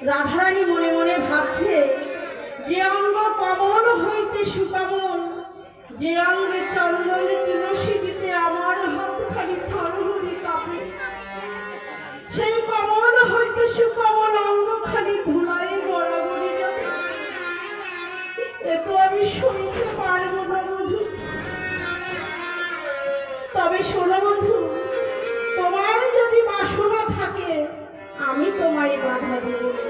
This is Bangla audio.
রাধারানী মনে মনে ভাবছে, যে অঙ্গ কমল হইতে সুকমল, যে অঙ্গে চন্দন তুলসী দিতে আমার হাতখানি থরহরি কাঁপে, সেই কমল হইতে সুকমল অঙ্গখানি ধুলায় গড়াগড়ি যাবে। এ তো আমি শুনতে পারবো না বধূ। তবে শোনো বন্ধু, তোমার যদি বাসনা থাকে আমি তোমায় বাধা দেব।